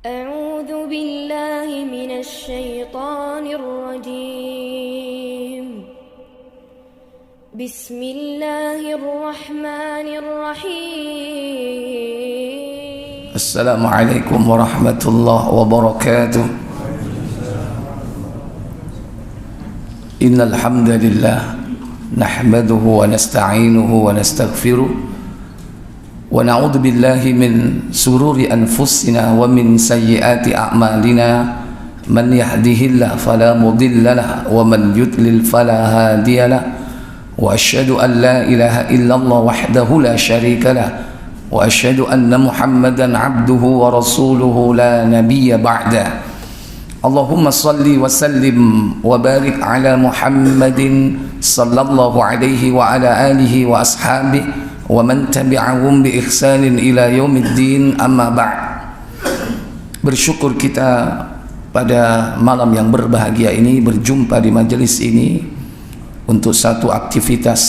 أعوذ بالله من الشيطان الرجيم بسم الله الرحمن الرحيم السلام عليكم ورحمة الله وبركاته. إن الحمد لله نحمده ونستعينه ونستغفره ونعوذ بالله من شرور أنفسنا ومن سيئات أعمالنا من يهده الله فلا مضل له ومن يضلل فلا هادي له وأشهد أن لا إله إلا الله وحده لا شريك له وأشهد أن محمدا عبده ورسوله لا نبي بعده. اللهم صل وسلم وبارك على محمد صلى الله عليه وعلى آله وأصحابه ومن تبعهم بإحسان إلى يوم الدين. أما بعد. Bersyukur kita pada malam yang berbahagia ini berjumpa di majelis ini untuk satu aktivitas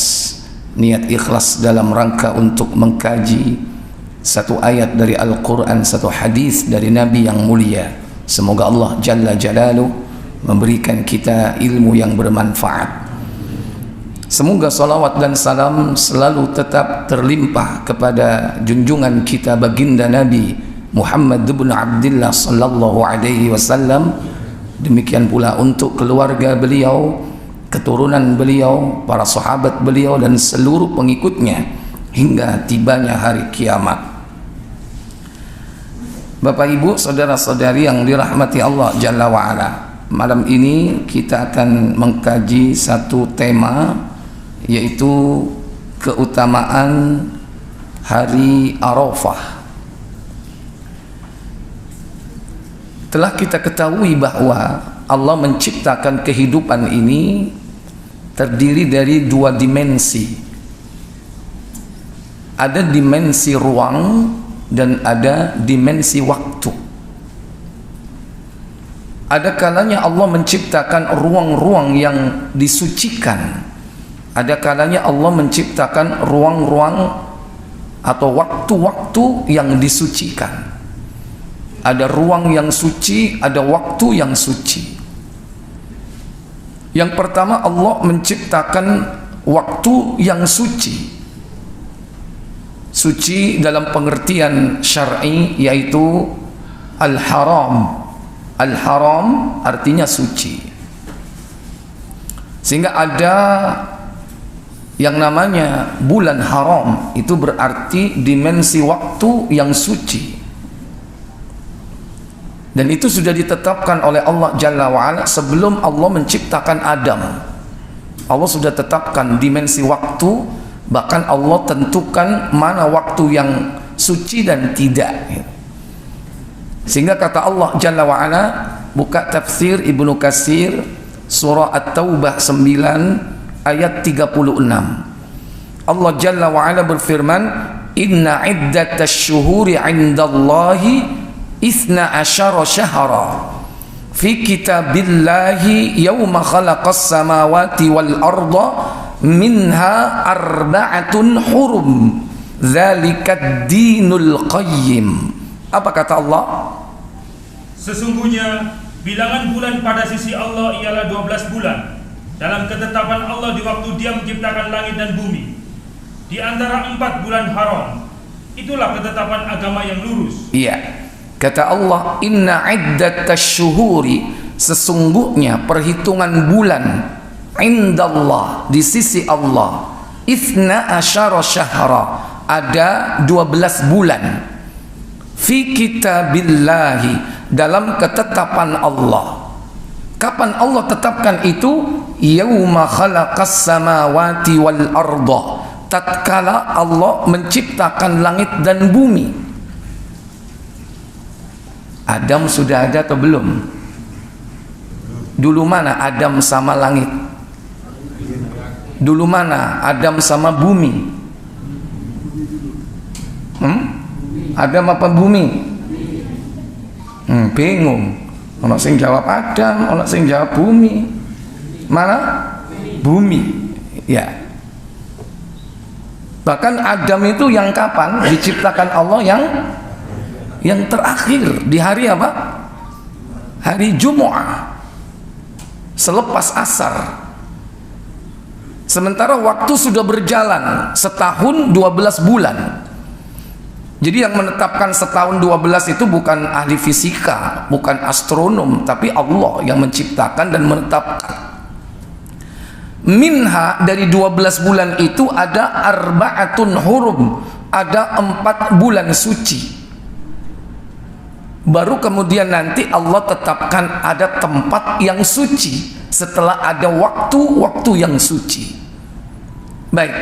niat ikhlas dalam rangka untuk mengkaji satu ayat dari Al-Quran, satu hadis dari Nabi yang mulia. Semoga Allah Jalla Jalaluh memberikan kita ilmu yang bermanfaat. Semoga salawat dan salam selalu tetap terlimpah kepada junjungan kita baginda Nabi Muhammad bin Abdullah sallallahu alaihi wasallam. Demikian pula untuk keluarga beliau, keturunan beliau, para sahabat beliau dan seluruh pengikutnya hingga tibanya hari kiamat. Bapak Ibu, saudara-saudari yang dirahmati Allah Jalla wa'ala, malam ini kita akan mengkaji satu tema, yaitu keutamaan hari Arafah. Telah kita ketahui bahwa Allah menciptakan kehidupan ini terdiri dari dua dimensi. Ada dimensi ruang dan ada dimensi waktu. Ada kalanya Allah menciptakan ruang-ruang yang disucikan. Ada kalanya Allah menciptakan ruang-ruang atau waktu-waktu yang disucikan. Ada ruang yang suci, ada waktu yang suci. Yang pertama, Allah menciptakan waktu yang suci. Suci dalam pengertian syar'i yaitu al-haram. Al-haram artinya suci. Sehingga ada yang namanya bulan haram, itu berarti dimensi waktu yang suci. Dan itu sudah ditetapkan oleh Allah Jalla wa'ala sebelum Allah menciptakan Adam. Allah sudah tetapkan dimensi waktu. Bahkan Allah tentukan mana waktu yang suci dan tidak. Sehingga kata Allah Jalla wa'ala, buka tafsir Ibnu Katsir surah At-Taubah 9 ayat 36. Allah Jalla wa'ala berfirman, inna iddatash syuhuri 'indallahi 12 syahra fi kitabillahi yawma khalaqas samawati wal arda minha arba'atun hurum dzalikad dinul qayyim. Apa kata Allah? Sesungguhnya bilangan bulan pada sisi Allah ialah 12 bulan dalam ketetapan Allah di waktu Dia menciptakan langit dan bumi. Di antara 4 bulan haram, itulah ketetapan agama yang lurus. Iya. Kata Allah, inna iddatash syuhuri, sesungguhnya perhitungan bulan indallah, di sisi Allah, 12 syahra, ada 12 bulan, fi kitabillahi, dalam ketetapan Allah. Kapan Allah tetapkan itu? Yauma khalaqas samawati wal arda, tatkala Allah menciptakan langit dan bumi. Adam sudah ada atau belum? Dulu mana Adam sama langit? Dulu mana Adam sama bumi? Adam apa bumi? Bingung. Ono sing jawab Adam, ono sing jawab bumi. Mana? Bumi. Ya. Bahkan Adam itu yang kapan diciptakan Allah? Yang yang terakhir di hari apa? Hari Jumu'ah, selepas asar. Sementara waktu sudah berjalan setahun 12 bulan. Jadi yang menetapkan setahun 12 itu bukan ahli fisika, bukan astronom, tapi Allah yang menciptakan dan menetapkan. Minha, dari 12 bulan itu ada arba'atun hurum, ada 4 bulan suci. Baru kemudian nanti Allah tetapkan ada tempat yang suci setelah ada waktu-waktu yang suci. Baik,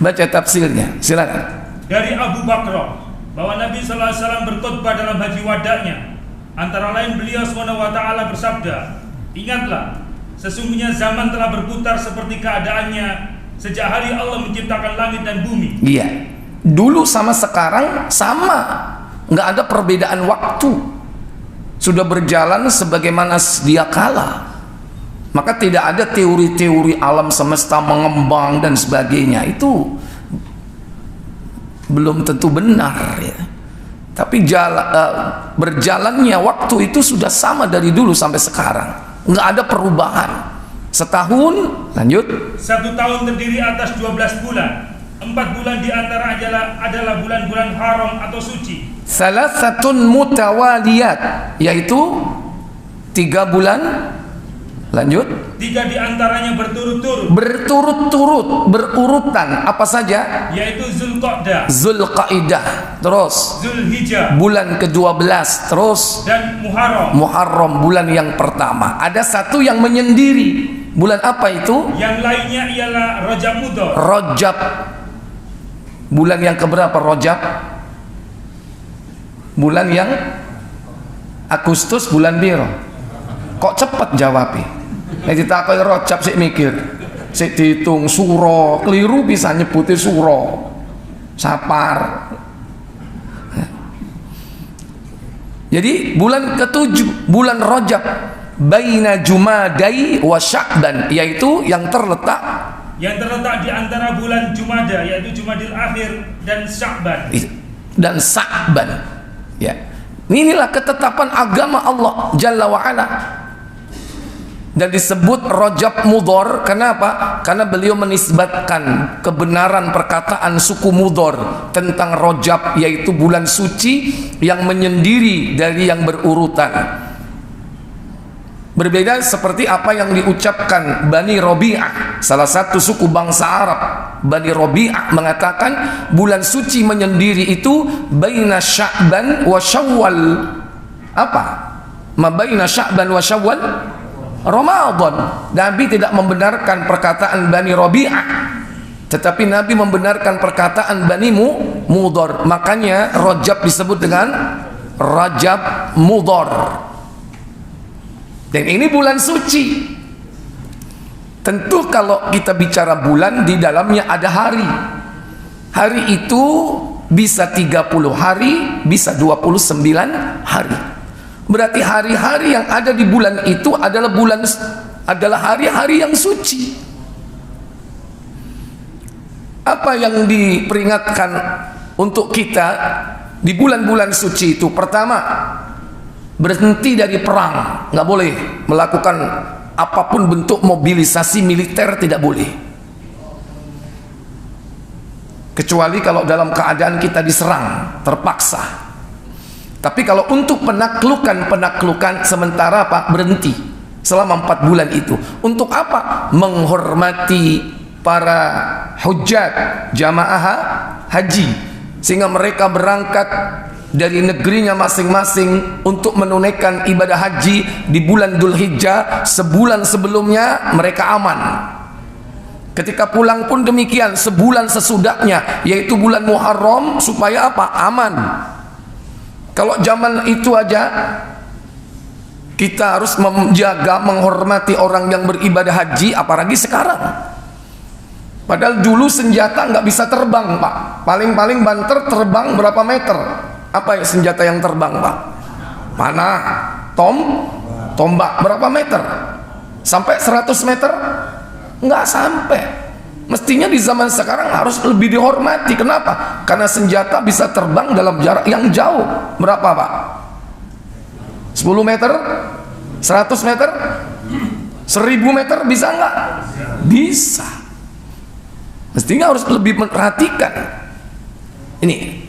baca tafsirnya, silakan. Dari Abu Bakar bahwa Nabi SAW berkhutbah dalam haji wadanya, antara lain beliau SWT bersabda, ingatlah, sesungguhnya zaman telah berputar seperti keadaannya sejak hari Allah menciptakan langit dan bumi. Iya, dulu sama sekarang sama, nggak ada perbedaan waktu, sudah berjalan sebagaimana sedia kala. Maka tidak ada teori-teori alam semesta mengembang dan sebagainya, itu belum tentu benar ya. Tapi berjalannya waktu itu sudah sama dari dulu sampai sekarang, nggak ada perubahan. Setahun, lanjut. 1 tahun terdiri atas 12 bulan. 4 bulan diantara adalah bulan-bulan haram atau suci. Salasatun mutawaliyat, yaitu 3 bulan. Lanjut. 3 diantaranya berturut-turut. Berturut-turut, berurutan. Apa saja? Yaitu Zulqa'dah, Zulqaidah, terus Zulhijjah, bulan ke-12, terus dan Muharram. Muharram, bulan yang pertama. Ada satu yang menyendiri. Bulan apa itu? Yang lainnya ialah Rajab Mudhar. Rajab. Bulan yang keberapa Rajab? Bulan yang Agustus, bulan biru. Kok cepet jawabnya? Nek ditakoni Rajab sik mikir, sik dihitung suro, keliru bisa nyebuti suro, Sapar. Jadi bulan ke-7, bulan Rajab, baina Jumadai wa Sya'ban, yaitu yang terletak di antara bulan Jumada, yaitu Jumadil Akhir dan Sya'ban. Dan Sya'ban. Ya. Inilah ketetapan agama Allah Jalla wa Ala. Dan disebut Rajab Mudhar. Kenapa? Karena beliau menisbatkan kebenaran perkataan suku Mudhar tentang Rajab, yaitu bulan suci yang menyendiri dari yang berurutan. Berbeda seperti apa yang diucapkan Bani Rabi'ah, salah satu suku bangsa Arab. Bani Rabi'ah mengatakan bulan suci menyendiri itu baina Sya'ban wa Syawal. Apa? Ma baina Sya'ban wa Syawal Ramadan. Nabi tidak membenarkan perkataan Bani Rabi'ah, tetapi Nabi membenarkan perkataan Bani Mudhar. Makanya Rajab disebut dengan Rajab Mudhar. Dan ini bulan suci. Tentu kalau kita bicara bulan, di dalamnya ada hari. Hari itu bisa 30 hari, bisa 29 hari. Berarti hari-hari yang ada di bulan itu adalah hari-hari yang suci. Apa yang diperingatkan untuk kita di bulan-bulan suci itu? Pertama, berhenti dari perang, nggak boleh melakukan apapun bentuk mobilisasi militer, tidak boleh, kecuali kalau dalam keadaan kita diserang terpaksa. Tapi kalau untuk penaklukan sementara apa? Berhenti selama 4 bulan itu. Untuk apa? Menghormati para hujjat, jamaah haji, sehingga mereka berangkat dari negerinya masing-masing untuk menunaikan ibadah haji di bulan Dzulhijjah. Sebulan sebelumnya mereka aman. Ketika pulang pun demikian, sebulan sesudahnya, yaitu bulan Muharram, supaya apa? Aman. Kalau zaman itu aja kita harus menjaga, menghormati orang yang beribadah haji, apalagi sekarang. Padahal dulu senjata nggak bisa terbang, Pak. Paling-paling banter terbang berapa meter? Apa ya senjata yang terbang, Pak? Panah, tombak berapa meter? Sampai 100 meter? Nggak sampai. Mestinya di zaman sekarang harus lebih dihormati. Kenapa? Karena senjata bisa terbang dalam jarak yang jauh. Berapa Pak? 10 meter? 100 meter? 1000 meter bisa nggak? Bisa. Mestinya harus lebih memperhatikan. Ini.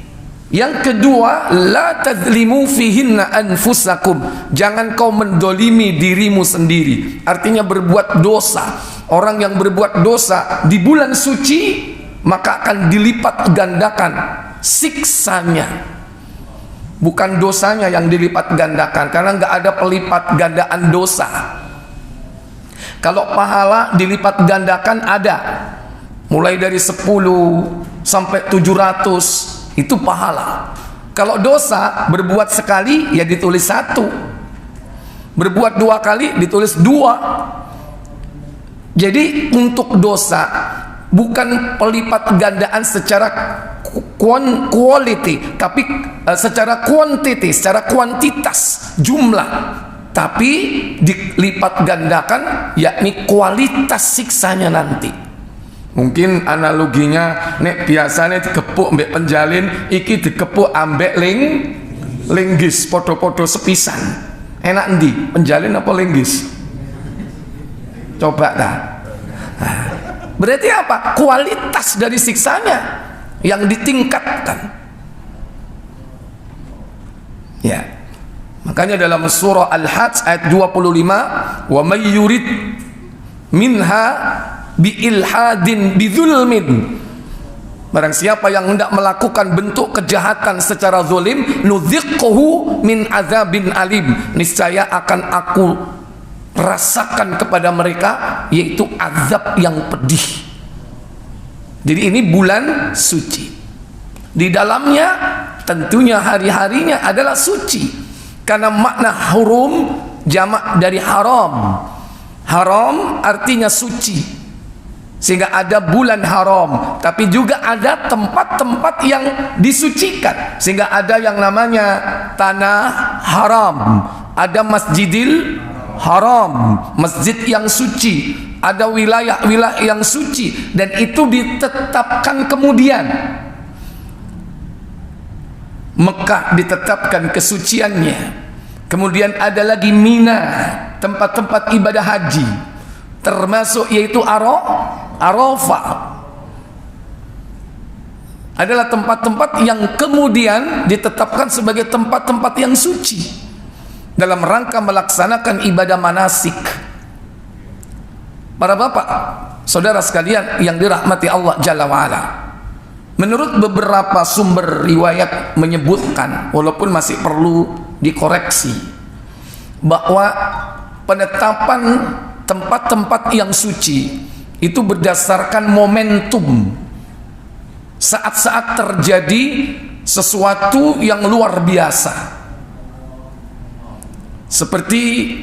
Yang kedua, la tadzlimu fihinna anfusakum. Jangan kau mendolimi dirimu sendiri. Artinya berbuat dosa. Orang yang berbuat dosa di bulan suci, maka akan dilipat gandakan siksanya. Bukan dosanya yang dilipat gandakan, karena nggak ada pelipat gandaan dosa. Kalau pahala dilipat gandakan ada, mulai dari 10 sampai 700 itu pahala. Kalau dosa berbuat sekali ya ditulis 1, berbuat 2 kali ditulis 2. Jadi untuk dosa bukan pelipat gandaan secara quality, tapi secara quantity, secara kuantitas jumlah, tapi dilipat gandakan yakni kualitas siksanya nanti. Mungkin analoginya nek biasanya dikepuk ambek penjalin, iki dikepuk ambek linggis, podo-podo sepisan. Enak ndi? Penjalin apa linggis? Coba dah. Nah, berarti apa? Kualitas dari siksanya yang ditingkatkan. Ya. Makanya dalam surah Al-Hajj ayat 25, wa may yurid minha bi ilhadin bidzulmin. Barang siapa yang hendak melakukan bentuk kejahatan secara zalim, nudziquhu min azabin alim. Niscaya akan aku rasakan kepada mereka yaitu azab yang pedih. Jadi ini bulan suci. Di dalamnya tentunya hari-harinya adalah suci. Karena makna hurum jamak dari haram. Haram artinya suci. Sehingga ada bulan haram, tapi juga ada tempat-tempat yang disucikan. Sehingga ada yang namanya tanah haram, ada Masjidil Haram, masjid yang suci, ada wilayah-wilayah yang suci, dan itu ditetapkan kemudian. Mekah ditetapkan kesuciannya. Kemudian ada lagi Mina, tempat-tempat ibadah haji, termasuk yaitu Arafah. Adalah tempat-tempat yang kemudian ditetapkan sebagai tempat-tempat yang suci dalam rangka melaksanakan ibadah manasik. Para bapak, saudara sekalian yang dirahmati Allah Jalla wa'ala, menurut beberapa sumber riwayat menyebutkan, walaupun masih perlu dikoreksi, bahwa penetapan tempat-tempat yang suci itu berdasarkan momentum, saat-saat terjadi sesuatu yang luar biasa. Seperti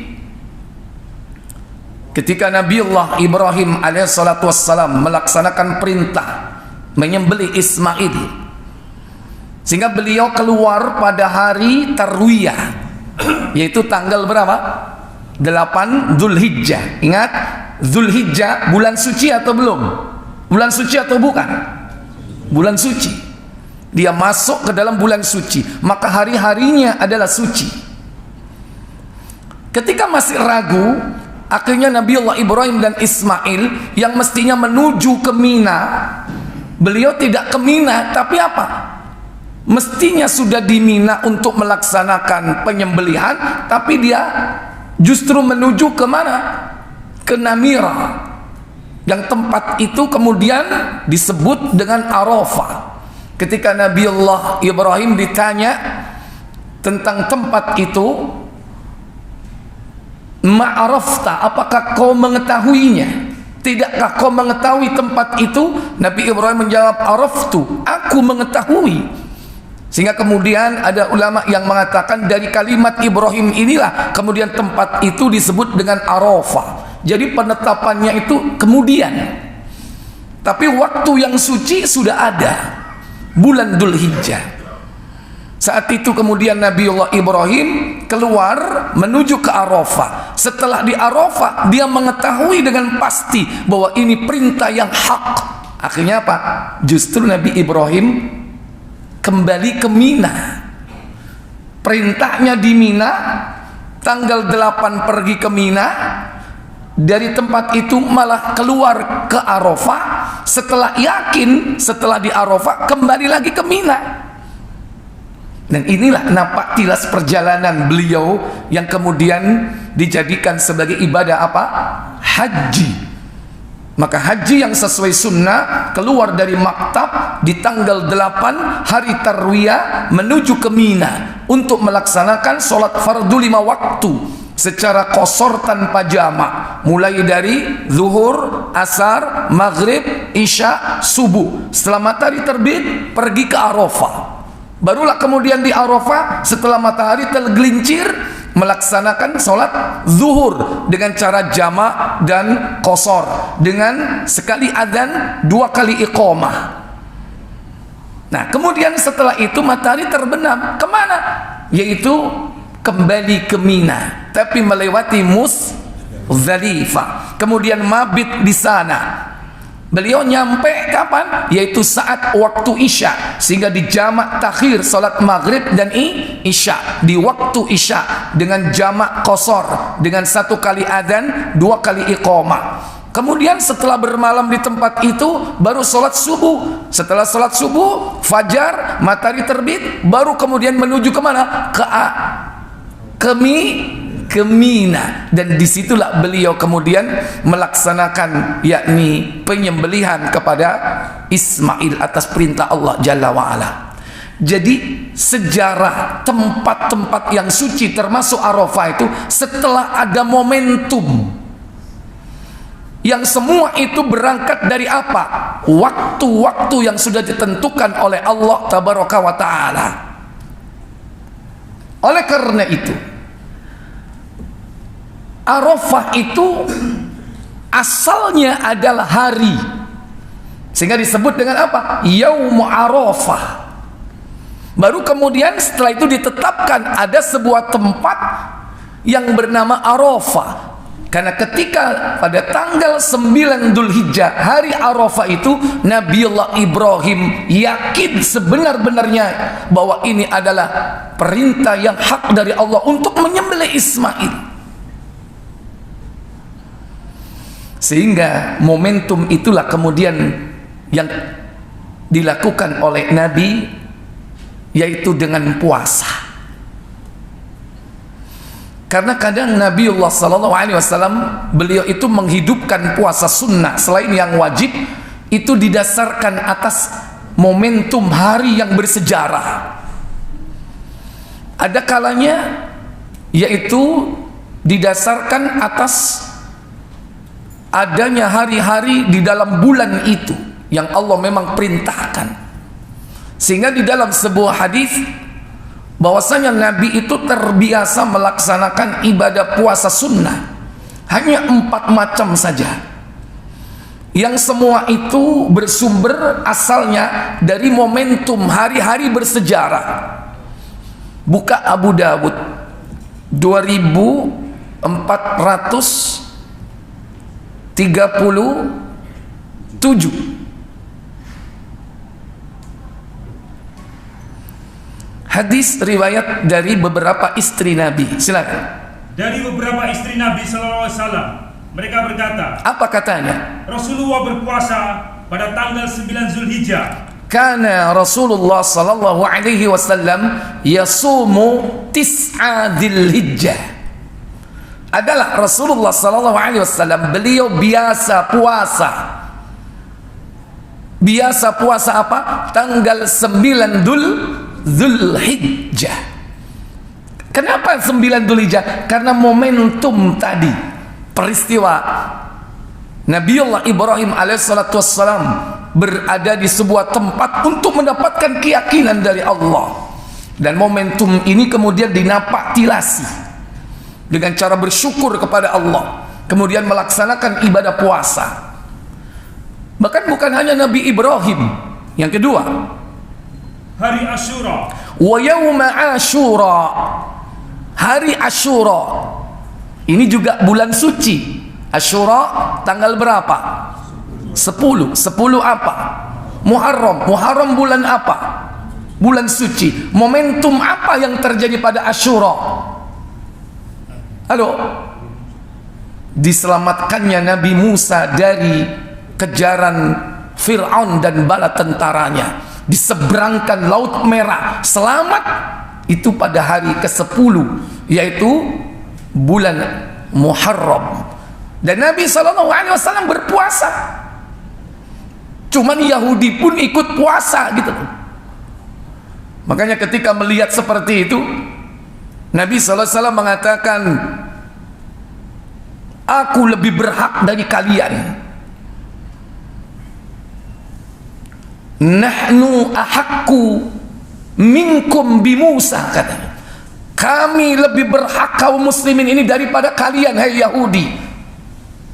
ketika Nabiullah Ibrahim alaihissalatu wassalam melaksanakan perintah menyembelih Ismail, sehingga beliau keluar pada hari Tarwiyah, yaitu tanggal berapa? 8 Dzulhijjah. Ingat, Dzulhijjah bulan suci atau belum? Bulan suci atau bukan? Bulan suci. Dia masuk ke dalam bulan suci, maka hari-harinya adalah suci. Ketika masih ragu, akhirnya Nabiullah Ibrahim dan Ismail yang mestinya menuju ke Mina, beliau tidak ke Mina, tapi apa? Mestinya sudah di Mina untuk melaksanakan penyembelihan, tapi dia justru menuju ke mana? Ke Namira, yang tempat itu kemudian disebut dengan Arafah. Ketika Nabiullah Ibrahim ditanya tentang tempat itu, ma'arafta, apakah kau mengetahuinya? Tidakkah kau mengetahui tempat itu? Nabi Ibrahim menjawab, araftu, aku mengetahui. Sehingga kemudian ada ulama yang mengatakan dari kalimat Ibrahim inilah kemudian tempat itu disebut dengan Arafah. Jadi penetapannya itu kemudian, tapi waktu yang suci sudah ada, bulan Dzulhijjah. Saat itu kemudian Nabiullah Ibrahim keluar menuju ke Arafah. Setelah di Arafah, dia mengetahui dengan pasti bahwa ini perintah yang hak. Akhirnya apa? Justru Nabi Ibrahim kembali ke Mina. Perintahnya di Mina, tanggal 8 pergi ke Mina. Dari tempat itu malah keluar ke Arafah. Setelah yakin, setelah di Arafah kembali lagi ke Mina. Dan inilah napak tilas perjalanan beliau yang kemudian dijadikan sebagai ibadah apa? Haji. Maka haji yang sesuai sunnah keluar dari maktab di tanggal 8 hari Tarwiyah menuju ke Mina untuk melaksanakan sholat fardu 5 waktu secara qasar tanpa jamak, mulai dari zuhur, asar, maghrib, isya, subuh. Setelah matahari terbit pergi ke Arafah. Barulah kemudian di Arafah setelah matahari tergelincir melaksanakan sholat zuhur dengan cara jamak dan qasar, dengan sekali adzan 2 kali iqamah. Nah kemudian setelah itu matahari terbenam kemana? Yaitu kembali ke Mina, tapi melewati Muzdalifah, kemudian mabit di sana. Beliau nyampe kapan? Yaitu saat waktu isya, sehingga dijamak takhir salat maghrib dan isya di waktu isya dengan jamak qasar, dengan 1 kali adzan 2 kali iqamah. Kemudian setelah bermalam di tempat itu baru salat subuh. Setelah salat subuh, fajar, matahari terbit, baru kemudian menuju kemana? Ke Mina. Dan disitulah beliau kemudian melaksanakan yakni penyembelihan kepada Ismail atas perintah Allah Jalla wa'ala. Jadi sejarah tempat-tempat yang suci termasuk Arafah itu setelah ada momentum yang semua itu berangkat dari apa? Waktu-waktu yang sudah ditentukan oleh Allah Tabaraka wa Ta'ala. Oleh karena itu Arafah itu asalnya adalah hari, sehingga disebut dengan apa? Yaum Arafah. Baru kemudian setelah itu ditetapkan ada sebuah tempat yang bernama Arafah. Karena ketika pada tanggal 9 Dzulhijjah hari Arafah itu Nabiullah Ibrahim yakin sebenar-benarnya bahwa ini adalah perintah yang hak dari Allah untuk menyembelih Ismail. Sehingga momentum itulah kemudian yang dilakukan oleh Nabi, yaitu dengan puasa. Karena kadang Nabiullah SAW beliau itu menghidupkan puasa sunnah selain yang wajib, itu didasarkan atas momentum hari yang bersejarah. Ada kalanya yaitu didasarkan atas adanya hari-hari di dalam bulan itu yang Allah memang perintahkan. Sehingga di dalam sebuah hadis bahwasanya Nabi itu terbiasa melaksanakan ibadah puasa sunnah hanya 4 macam saja, yang semua itu bersumber asalnya dari momentum hari-hari bersejarah. Buka Abu Dawud 2437 hadis riwayat dari beberapa istri Nabi. Silakan. Dari beberapa istri Nabi SAW, mereka berkata, apa katanya? Rasulullah berpuasa pada tanggal 9 Dzulhijjah. Kana Rasulullah sallallahu alaihi wasallam yasumu 9 Dzulhijjah. Adalah Rasulullah sallallahu alaihi wasallam beliau biasa puasa. Biasa puasa apa? Tanggal 9 Dzulhijjah. Kenapa 9 Dzulhijjah? Karena momentum tadi, peristiwa Nabiullah Ibrahim alaihissalatu wassalam berada di sebuah tempat untuk mendapatkan keyakinan dari Allah, dan momentum ini kemudian dinapaktilasi dengan cara bersyukur kepada Allah, kemudian melaksanakan ibadah puasa. Bahkan bukan hanya Nabi Ibrahim. Yang kedua, hari Asyura. Wa yauma Asyura, hari Asyura. Ini juga bulan suci. Asyura tanggal berapa? 10. 10 apa? Muharram. Muharram bulan apa? Bulan suci. Momentum apa yang terjadi pada Asyura? Halo? Diselamatkannya Nabi Musa dari kejaran Fir'aun dan bala tentaranya, diseberangkan Laut Merah, selamat. Itu pada hari ke-10, yaitu bulan Muharram. Dan Nabi SAW berpuasa. Cuman Yahudi pun ikut puasa gitu. Makanya ketika melihat seperti itu, Nabi SAW mengatakan, aku lebih berhak dari kalian. Nahnu ahaqqu minkum bi Musa, katanya. Kami lebih berhak kaum muslimin ini daripada kalian, hai Yahudi.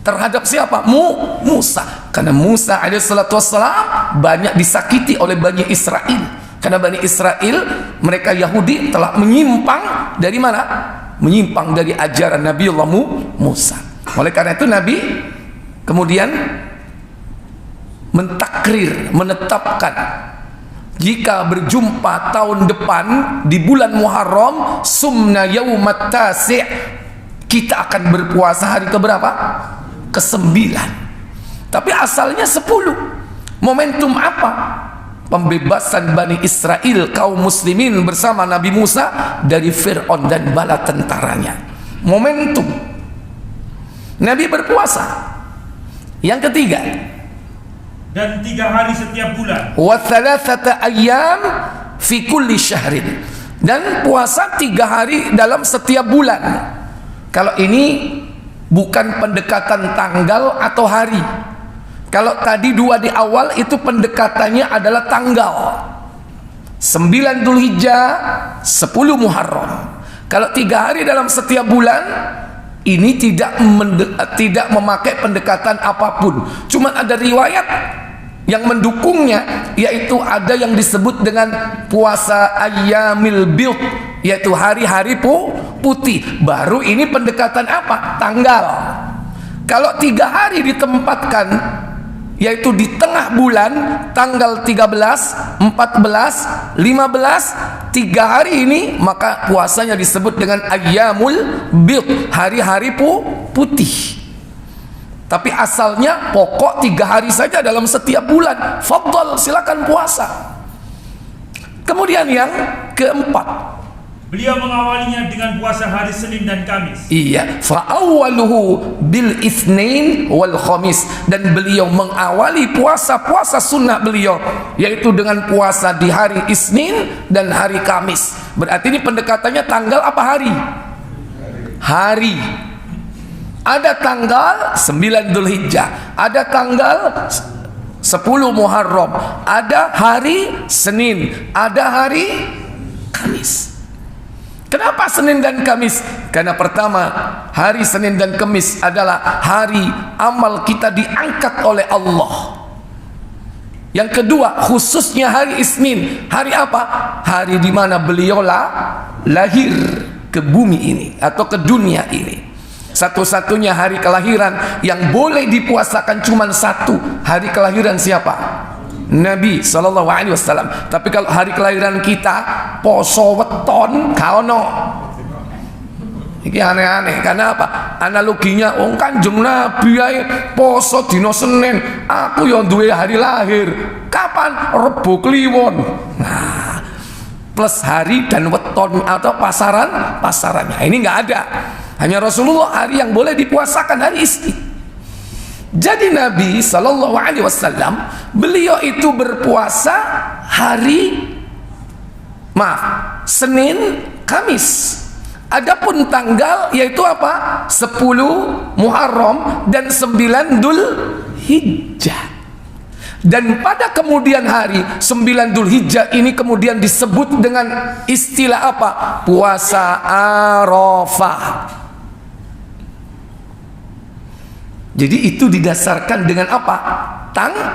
Terhadap siapa? Musa. Karena Musa alaihissalatu wassalam banyak disakiti oleh Bani Israel. Karena Bani Israel, mereka Yahudi telah menyimpang dari mana? Menyimpang dari ajaran Nabiullah Musa. Oleh karena itu Nabi kemudian mentakrir, menetapkan, jika berjumpa tahun depan di bulan Muharram, sumna yaumat tasi', kita akan berpuasa hari keberapa? Ke-9. Tapi asalnya 10. Momentum apa? Pembebasan Bani Israel, kaum muslimin bersama Nabi Musa dari Fir'aun dan bala tentaranya. Momentum Nabi berpuasa. Yang ketiga, dan 3 hari setiap bulan. Wa thalathata ayyam fi kulli syahrin. Dan puasa 3 hari dalam setiap bulan. Kalau ini bukan pendekatan tanggal atau hari. Kalau tadi 2 di awal itu pendekatannya adalah tanggal. 9 Dzulhijjah, 10 Muharram. Kalau 3 hari dalam setiap bulan, ini tidak memakai pendekatan apapun. Cuma ada riwayat yang mendukungnya, yaitu ada yang disebut dengan puasa ayyamil bid, yaitu hari-hari putih. Baru ini pendekatan apa? Tanggal. Kalau 3 hari ditempatkan, yaitu di tengah bulan, tanggal 13, 14, 15, 3 hari ini, maka puasanya disebut dengan ayyamul bid, hari-hari putih. Tapi asalnya pokok 3 hari saja dalam setiap bulan. Fadhal, silakan puasa. Kemudian yang keempat, beliau mengawalinya dengan puasa hari Senin dan Kamis. Iya, fa'awwaluhu bil itsnain wal khamis. Dan beliau mengawali puasa-puasa sunnah beliau, yaitu dengan puasa di hari Isnin dan hari Kamis. Berarti ini pendekatannya tanggal apa hari? Hari. Ada tanggal 9 Dzulhijjah, ada tanggal 10 Muharram, ada hari Senin, ada hari Kamis. Kenapa Senin dan Kamis? Karena pertama, hari Senin dan Kamis adalah hari amal kita diangkat oleh Allah. Yang kedua, khususnya hari Isnin. Hari apa? Hari di mana beliau lahir ke bumi ini atau ke dunia ini. Satu-satunya hari kelahiran yang boleh dipuasakan cuma 1. Hari kelahiran siapa? Nabi SAW. Tapi kalau hari kelahiran kita poso weton kaono. Iki aneh-aneh. Karena apa? Analoginya Kanjeng Nabi ae poso dina Senin, aku yo duwe hari lahir. Kapan? Rebo Kliwon. Nah, plus hari dan weton atau pasarannya. Ini enggak ada. Hanya Rasulullah hari yang boleh dipuasakan hari Isnin. Jadi Nabi SAW, beliau itu berpuasa hari Senin, Kamis. Adapun tanggal yaitu apa? 10 Muharram dan 9 Dzulhijjah. Dan pada kemudian hari 9 Dzulhijjah ini kemudian disebut dengan istilah apa? Puasa Arafah. Jadi itu didasarkan dengan apa? Tanggal.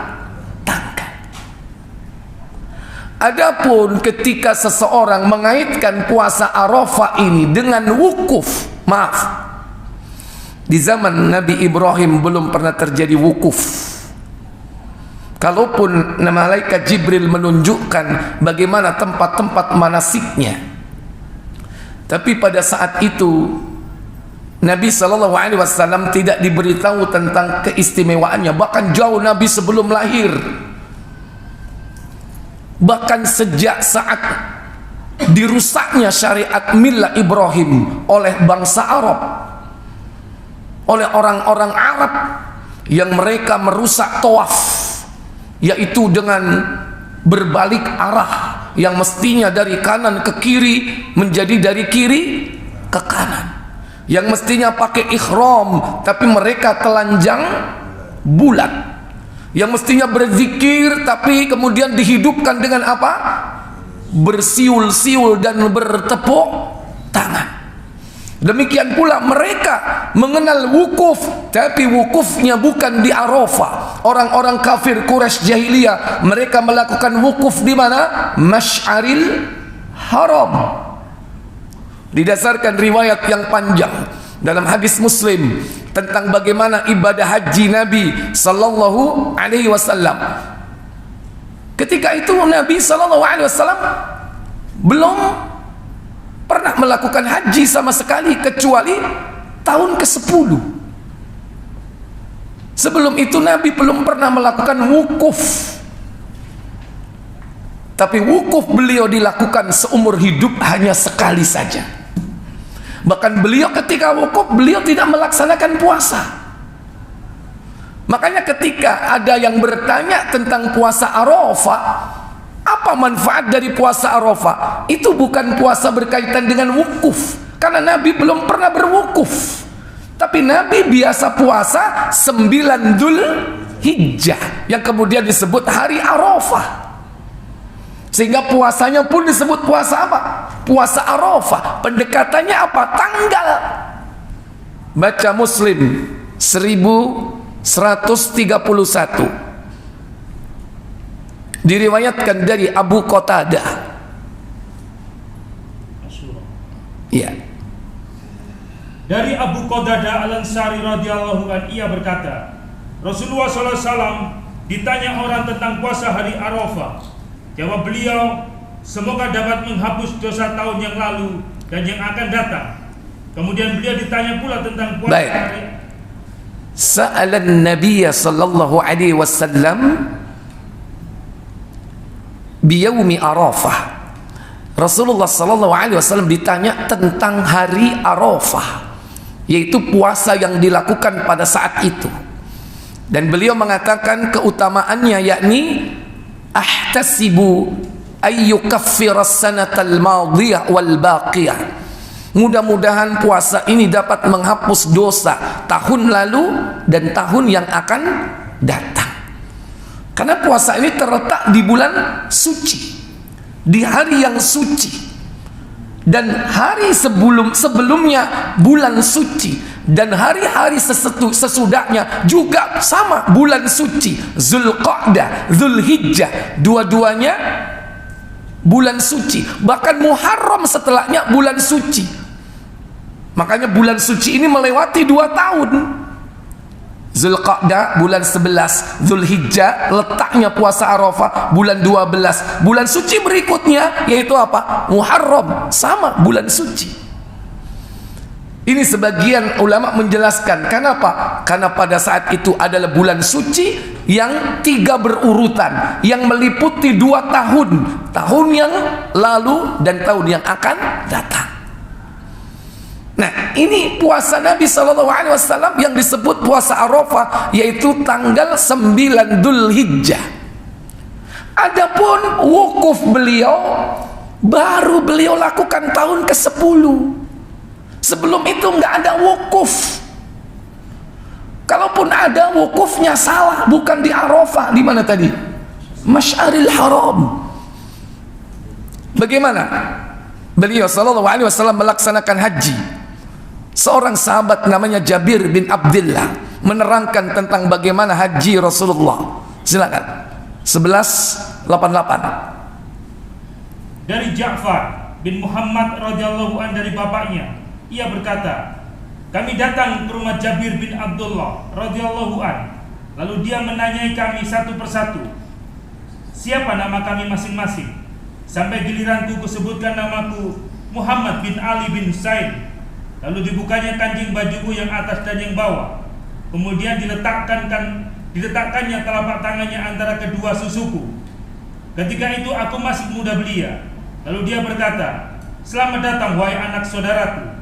Adapun ketika seseorang mengaitkan puasa Arafah ini dengan wukuf, maaf, di zaman Nabi Ibrahim belum pernah terjadi wukuf. Kalaupun malaikat Jibril menunjukkan bagaimana tempat-tempat manasiknya, tapi pada saat itu Nabi SAW tidak diberitahu tentang keistimewaannya. Bahkan jauh Nabi sebelum lahir, bahkan sejak saat dirusaknya syariat milah Ibrahim oleh bangsa Arab, oleh orang-orang Arab yang mereka merusak tawaf, yaitu dengan berbalik arah, yang mestinya dari kanan ke kiri menjadi dari kiri ke kanan, yang mestinya pakai ihram tapi mereka telanjang bulat, yang mestinya berzikir tapi kemudian dihidupkan dengan apa? Bersiul-siul dan bertepuk tangan. Demikian pula mereka mengenal wukuf, tapi wukufnya bukan di Arafah. Orang-orang kafir Quraisy jahiliyah, mereka melakukan wukuf di mana? Masy'aril Haram. Didasarkan riwayat yang panjang dalam hadis Muslim tentang bagaimana ibadah haji Nabi sallallahu alaihi wasallam. Ketika itu Nabi sallallahu alaihi wasallam belum pernah melakukan haji sama sekali kecuali tahun ke-10. Sebelum itu Nabi belum pernah melakukan wukuf. Tapi wukuf beliau dilakukan seumur hidup hanya sekali saja. Bahkan beliau ketika wukuf, beliau tidak melaksanakan puasa. Makanya ketika ada yang bertanya tentang puasa Arafah, apa manfaat dari puasa Arafah? Itu bukan puasa berkaitan dengan wukuf, karena Nabi belum pernah berwukuf. Tapi Nabi biasa puasa 9 Dzulhijjah, yang kemudian disebut hari Arafah. Sehingga puasanya pun disebut puasa apa? Puasa Arafah. Pendekatannya apa? Tanggal. Baca Muslim 1131. Diriwayatkan dari Abu Qatadah. Iya. Dari Abu Qatadah Al-Ansari radhiyallahu anhu, ia berkata, Rasulullah SAW ditanya orang tentang puasa hari Arafah. Jawab beliau, semoga dapat menghapus dosa tahun yang lalu dan yang akan datang. Kemudian beliau ditanya pula tentang puasa hari Sa'alan Nabiya sallallahu alaihi wasallam biyaumi Arafah. Rasulullah sallallahu alaihi wasallam ditanya tentang hari Arafah, yaitu puasa yang dilakukan pada saat itu. Dan beliau mengatakan keutamaannya, yakni ahtasibu ayyukaffiras sanatal madiyah wal baqiyah. Mudah-mudahan puasa ini dapat menghapus dosa tahun lalu dan tahun yang akan datang. Karena puasa ini terletak di bulan suci, di hari yang suci, dan hari sebelumnya bulan suci, dan hari-hari sesudahnya juga sama bulan suci. Zulqa'dah, Zulhijjah, dua-duanya bulan suci. Bahkan Muharram setelahnya bulan suci. Makanya bulan suci ini melewati 2 tahun. Zulqa'dah bulan 11, Zulhijjah letaknya puasa Arafah bulan 12. Bulan suci berikutnya yaitu apa? Muharram, sama bulan suci. Ini sebagian ulama menjelaskan kenapa? Karena pada saat itu adalah bulan suci yang 3 berurutan, yang meliputi 2 tahun, tahun yang lalu dan tahun yang akan datang. Nah, ini puasa Nabi SAW yang disebut puasa Arafah, yaitu tanggal 9 Dzulhijjah. Adapun wukuf beliau baru beliau lakukan tahun ke-10. Sebelum itu nggak ada wukuf. Kalaupun ada, wukufnya salah, bukan di Arafah. Di mana tadi? Masy'aril Haram. Bagaimana beliau SAW melaksanakan haji? Seorang sahabat namanya Jabir bin Abdullah menerangkan tentang bagaimana haji Rasulullah. Silakan. 1188. dari Ja'far bin Muhammad radhiyallahu an dari bapaknya, ia berkata, kami datang ke rumah Jabir bin Abdullah radhiyallahu an. Lalu dia menanyai kami satu persatu, siapa nama kami masing-masing. Sampai giliranku kusebutkan namaku Muhammad bin Ali bin Husain. Lalu dibukanya kancing bajuku yang atas dan yang bawah. Kemudian diletakkannya telapak tangannya antara kedua susuku. Ketika itu aku masih muda belia. Lalu dia berkata, selamat datang wahai anak saudaraku.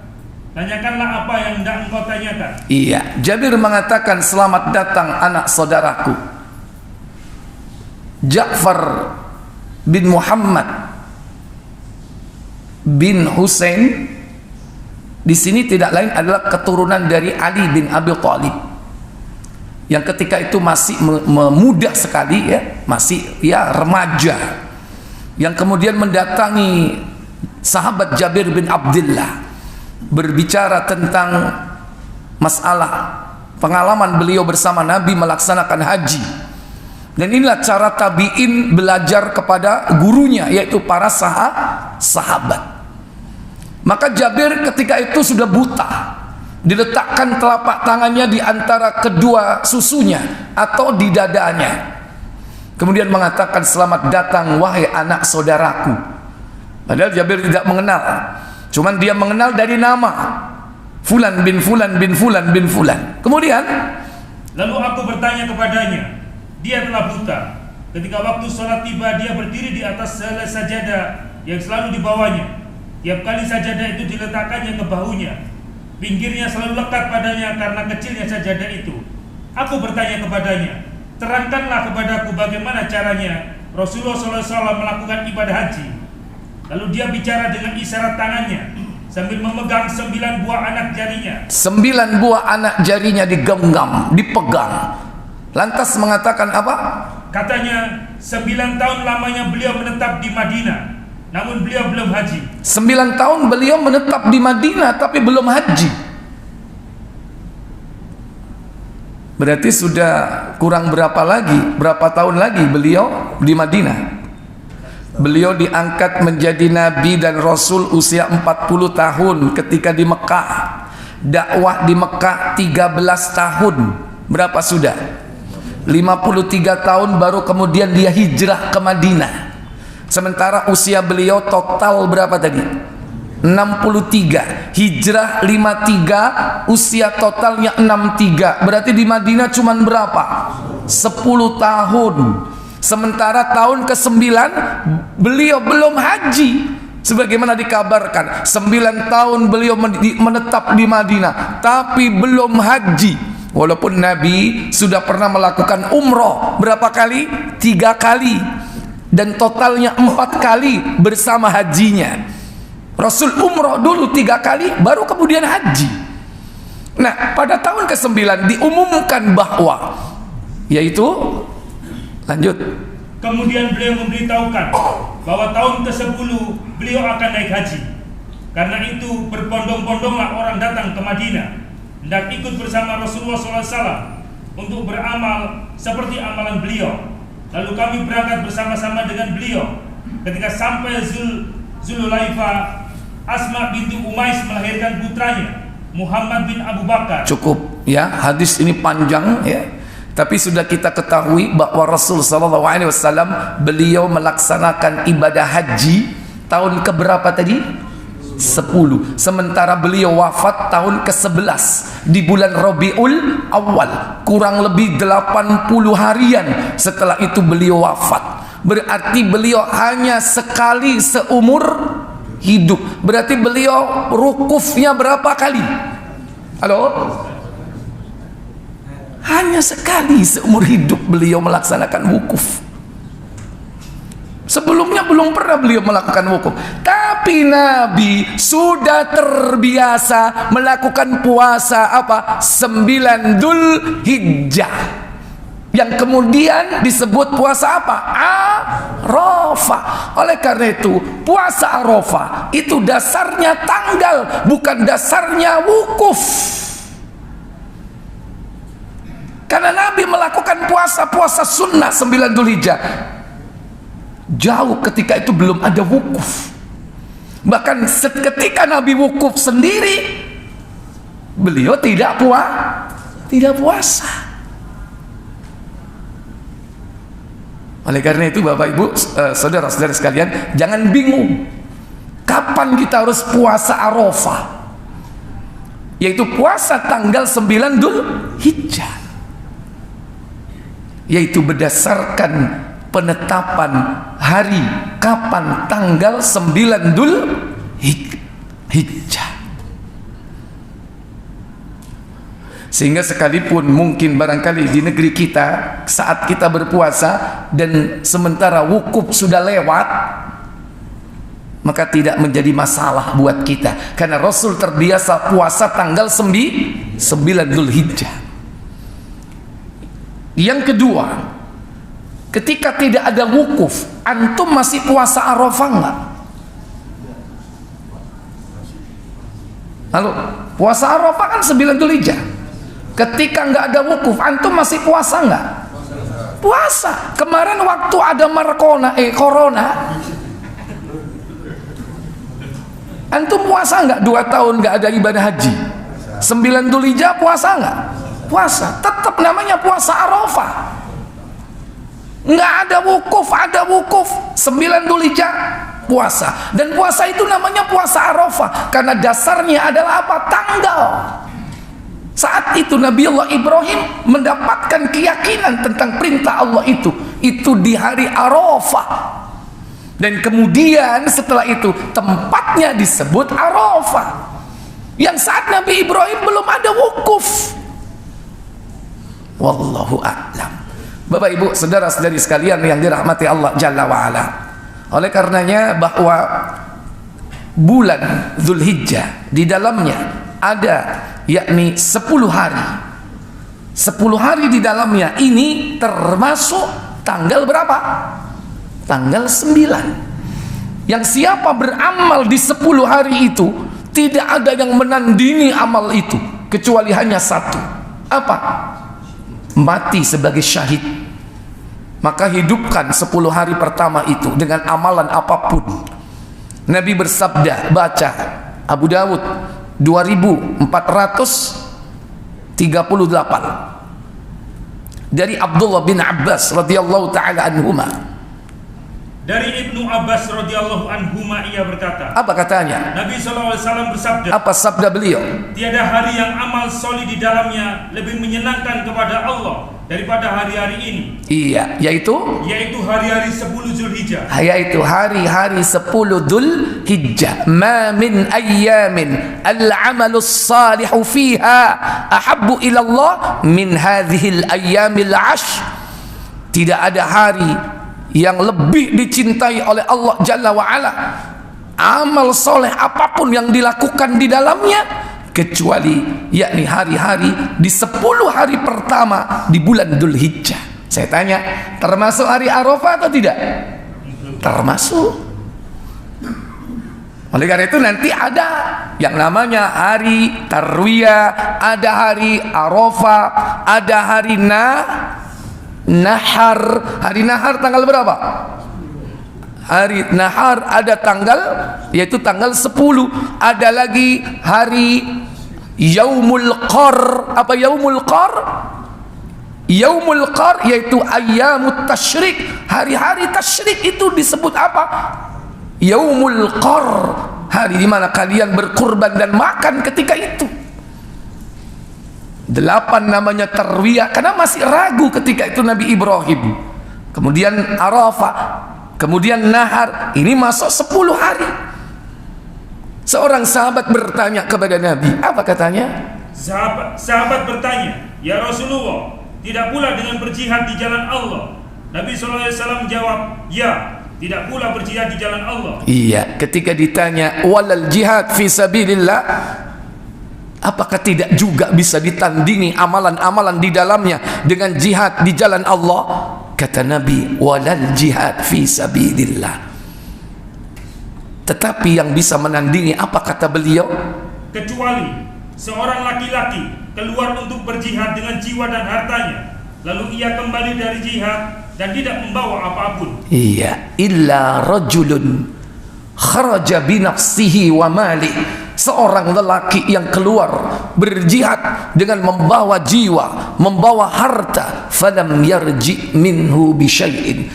Tanyakanlah apa yang hendak engkau tanyakan. Iya, Jabir mengatakan selamat datang anak saudaraku. Ja'far bin Muhammad bin Husain di sini tidak lain adalah keturunan dari Ali bin Abi Thalib, yang ketika itu masih muda sekali ya, masih ya remaja, yang kemudian mendatangi sahabat Jabir bin Abdullah berbicara tentang masalah pengalaman beliau bersama Nabi melaksanakan haji. Dan inilah cara tabi'in belajar kepada gurunya, yaitu para sahabat. Maka Jabir ketika itu sudah buta, diletakkan telapak tangannya di antara kedua susunya atau di dadanya. Kemudian mengatakan, selamat datang wahai anak saudaraku. Padahal Jabir tidak mengenal, cuman dia mengenal dari nama, Fulan bin Fulan bin Fulan bin Fulan. Kemudian lalu aku bertanya kepadanya, dia telah buta. Ketika waktu sholat tiba, dia berdiri di atas sajadah yang selalu dibawanya. Tiap kali sajadah itu diletakkannya ke bahunya, pinggirnya selalu lekat padanya karena kecilnya sajadah itu. Aku bertanya kepadanya, terangkanlah kepadaku bagaimana caranya Rasulullah SAW melakukan ibadah haji. Lalu dia bicara dengan isyarat tangannya sambil memegang 9 buah anak jarinya. 9 buah anak jarinya digenggam, dipegang. Lantas mengatakan apa? Katanya 9 tahun lamanya beliau menetap di Madinah, namun beliau belum haji. 9 tahun beliau menetap di Madinah tapi belum haji. Berarti sudah kurang berapa tahun lagi beliau di Madinah. Beliau diangkat menjadi nabi dan rasul usia 40 tahun ketika di Mekah. Dakwah di Mekah 13 tahun. Berapa sudah? 53 tahun baru kemudian dia hijrah ke Madinah. Sementara usia beliau total berapa tadi? 63. Hijrah 53, usia totalnya 63. Berarti di Madinah cuman berapa? 10 tahun. Sementara tahun ke-9 beliau belum haji. Sebagaimana dikabarkan, 9 tahun beliau menetap di Madinah tapi belum haji. Walaupun Nabi sudah pernah melakukan umroh berapa kali? 3 kali. Dan totalnya 4 kali bersama hajinya. Rasul umroh dulu 3 kali baru kemudian haji. Nah, pada tahun ke-9 diumumkan bahwa, yaitu lanjut, kemudian beliau memberitahukan bahwa tahun ke-10 beliau akan naik haji. Karena itu berbondong-bondonglah orang datang ke Madinah, hendak ikut bersama Rasulullah SAW untuk beramal seperti amalan beliau. Lalu kami berangkat bersama-sama dengan beliau. Ketika sampai Zululaifah, Asma binti Umais melahirkan putranya, Muhammad bin Abu Bakar. Cukup ya, hadis ini panjang ya. Tapi sudah kita ketahui bahwa Rasul SAW beliau melaksanakan ibadah haji tahun keberapa tadi? 10. Sementara beliau wafat tahun ke-11 di bulan Rabiul Awal, kurang lebih 80 harian setelah itu beliau wafat. Berarti beliau hanya sekali seumur hidup. Berarti beliau rukufnya berapa kali? Halo? Hanya sekali seumur hidup beliau melaksanakan wukuf. Sebelumnya belum pernah beliau melakukan wukuf. Tapi Nabi sudah terbiasa melakukan puasa apa? 9 Dzulhijjah, yang kemudian disebut puasa apa? Arafah. Oleh karena itu puasa Arafah itu dasarnya tanggal, bukan dasarnya wukuf. Karena Nabi melakukan puasa sunnah 9 Dzulhijjah. Jauh, ketika itu belum ada wukuf. Bahkan ketika Nabi wukuf sendiri, beliau tidak puasa. Oleh karena itu Bapak Ibu, saudara-saudara sekalian, jangan bingung kapan kita harus puasa Arafah, yaitu puasa tanggal 9 Dzulhijjah, yaitu berdasarkan penetapan hari kapan tanggal 9 Dzulhijjah. Sehingga sekalipun mungkin barangkali di negeri kita saat kita berpuasa dan sementara wukuf sudah lewat, maka tidak menjadi masalah buat kita, karena Rasul terbiasa puasa tanggal 9 Dzulhijjah. Yang kedua, ketika tidak ada wukuf, antum masih puasa Arafah enggak? Halo, puasa Arafah kan 9 Dzulhijjah. Ketika nggak ada wukuf, antum masih puasa nggak? Puasa. Kemarin waktu ada corona, antum puasa nggak? 2 tahun nggak ada ibadah haji. 9 Dzulhijjah puasa nggak? Puasa. Tetap namanya puasa Arafah. Nggak ada wukuf, ada wukuf. 9 Dzulhijjah puasa. Dan puasa itu namanya puasa Arafah karena dasarnya adalah apa? Tanggal. Saat itu Nabi Allah Ibrahim mendapatkan keyakinan tentang perintah Allah itu di hari Arafah. Dan kemudian setelah itu tempatnya disebut Arafah, yang saat Nabi Ibrahim belum ada wukuf. Wallahu a'lam. Bapak Ibu, saudara-saudari sekalian yang dirahmati Allah Jalla wa'ala, oleh karenanya bahwa bulan Dzulhijjah di dalamnya ada yakni 10 hari. 10 hari di dalamnya ini termasuk tanggal berapa? Tanggal 9. Yang siapa beramal di 10 hari itu, tidak ada yang menandingi amal itu kecuali hanya satu. Apa? Mati sebagai syahid. Maka hidupkan 10 hari pertama itu dengan amalan apapun. Nabi bersabda, baca Abu Dawud 2438 dari Abdullah bin Abbas radhiyallahu taala anhuma. Dari Ibnu Abbas radhiyallahu anhuma, ia berkata, apa katanya? Nabi SAW bersabda, apa sabda beliau? Tiada hari yang amal solih di dalamnya lebih menyenangkan kepada Allah daripada hari-hari ini. Iya, yaitu hari-hari 10 Dzulhijjah. Yaitu hari-hari 10 Dzulhijjah. Ma min ayyamin al-'amalus salihu fiha ahabbu ila Allah min hadhil ayyamil 'ashr. Tidak ada hari yang lebih dicintai oleh Allah Jalla wa'ala, amal soleh apapun yang dilakukan di dalamnya, kecuali yakni hari-hari di 10 hari pertama di bulan Dzulhijjah. Saya tanya, termasuk hari Arafah atau tidak? Termasuk. Oleh karena itu nanti ada yang namanya hari Tarwiyah, ada hari Arafah, ada hari Nahar. Hari Nahar tanggal berapa? Hari Nahar ada tanggal, yaitu tanggal 10. Ada lagi hari Yaumul Qar. Apa Yaumul Qar? Yaumul Qar yaitu ayyamut tasyrik. Hari-hari tasyrik itu disebut apa? Yaumul Qar. Hari di mana kalian berkurban dan makan ketika itu. 8 namanya Tarwiyah, karena masih ragu ketika itu Nabi Ibrahim. Kemudian Arafah, kemudian Nahar. Ini masuk 10 hari. Seorang sahabat bertanya kepada Nabi, apa katanya? Sahabat bertanya, ya Rasulullah, tidak pula dengan berjihad di jalan Allah? Nabi SAW menjawab, ya, tidak pula berjihad di jalan Allah. Iya, ketika ditanya walal jihad fi sabilillah, apakah tidak juga bisa ditandingi amalan-amalan di dalamnya dengan jihad di jalan Allah? Kata Nabi, walal jihad fi sabilillah. Tetapi yang bisa menandingi, apa kata beliau? Kecuali seorang laki-laki keluar untuk berjihad dengan jiwa dan hartanya, lalu ia kembali dari jihad, dan tidak membawa apapun. Iya, illa rajulun kharaja bi nafsihi wa mali. Seorang lelaki yang keluar berjihad dengan membawa jiwa, membawa harta, falam yarji minhu bi syai'in,